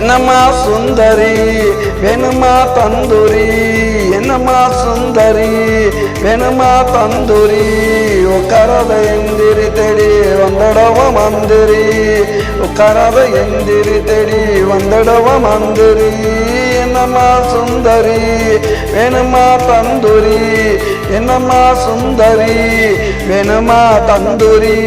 என்னம்மா சுந்தரி வேணுமா தந்தூரி, என்னம்மா சுந்தரி வேணுமா தந்தூரி, உட்காராத எந்திரி தேடி வந்துடவ மந்திரி, உட்காராத எந்திரி தேடி வந்துடவ மந்திரி. என்னம்மா சுந்தரி வேணுமா தந்தூரி, என்னம்மா சுந்தரி வேணுமா தந்தூரி.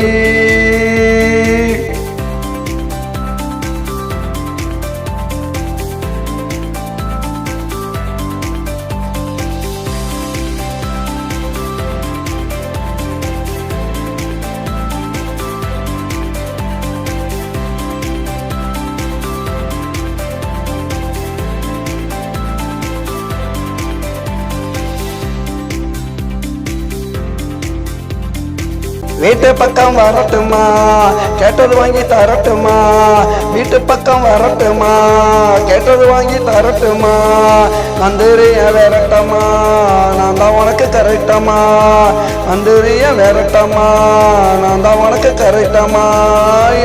வீட்டு பக்கம் வரட்டுமா, கேட்டது வாங்கி தரட்டுமா, வீட்டு பக்கம் வரட்டுமா, கேட்டது வாங்கி தரட்டுமா, மந்திரிய விரட்டமா நான் தான் உனக்கு கரெக்டமா, மந்திரிய விரட்டமா நான் தான் உனக்கு கரெக்டமா.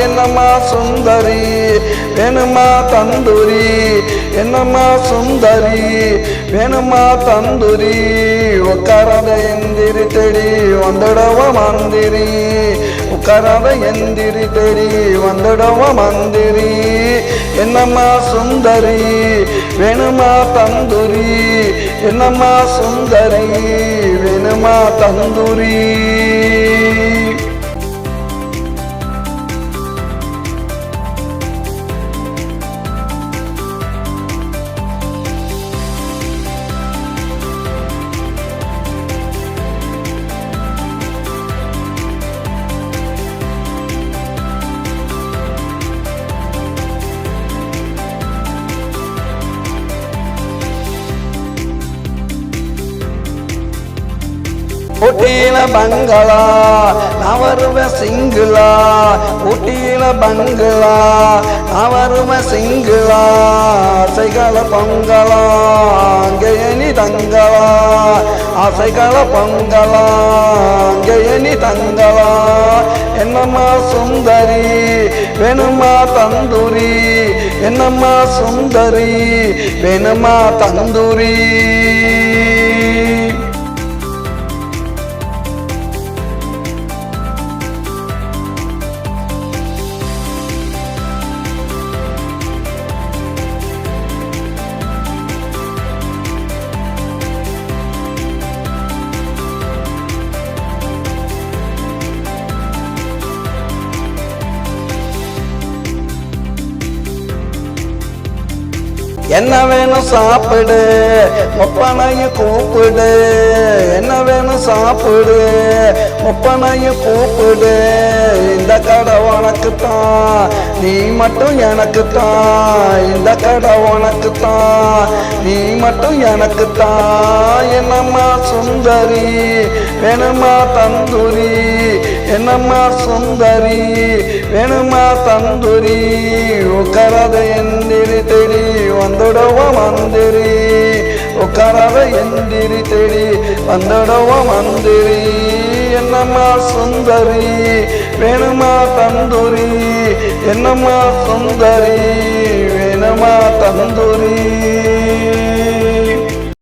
என்னம்மா சுந்தரி வேணுமா தந்தூரி, என்னம்மா சுந்தரி வேணுமா தந்தூரி, உட்காராத எந்திரி தேடி வந்துடவ மந்திரி, உட்காராத எந்திரி தேடி வந்துடவ மந்திரி. என்னம்மா சுந்தரி வேணுமா தந்தூரி, என்னம்மா சுந்தரி வேணுமா தந்தூரி. ஊட்டியில பங்களா நான் வருவேன் சிங்கிளா, ஊட்டியில பங்களா நான் வருவேன் சிங்கிளா, ஆசைகள பொங்கலா அங்கேயே நீ தங்களா, ஆசைகள பொங்கலா அங்கேயே நீ தங்களா. என்னம்மா சுந்தரி வேணுமா தந்தூரி, என்னம்மா சுந்தரி வேணுமா தந்தூரி. என்ன வேணும் சாப்பிடு ஒப்பனையும் கூப்பிடு, என்ன வேணும் சாப்பிடு ஒப்பனையும் கூப்பிடு, இந்த கடை உனக்குத்தான் நீ மட்டும் எனக்குத்தான், இந்த கடை உனக்குத்தான் நீ மட்டும் எனக்குத்தான். என்னம்மா சுந்தரி வேணுமா தந்தூரி, என்னம்மா சுந்தரி வேணுமா தந்தூரி, உட்காராத எந்திரி தேடி வந்துடவ மந்திரி, உட்காராத எந்திரி தேடி வந்துடவ மந்திரி. என்னம்மா சுந்தரி வேணுமா தந்தூரி, என்னம்மா சுந்தரி வேணுமா தந்தூரி.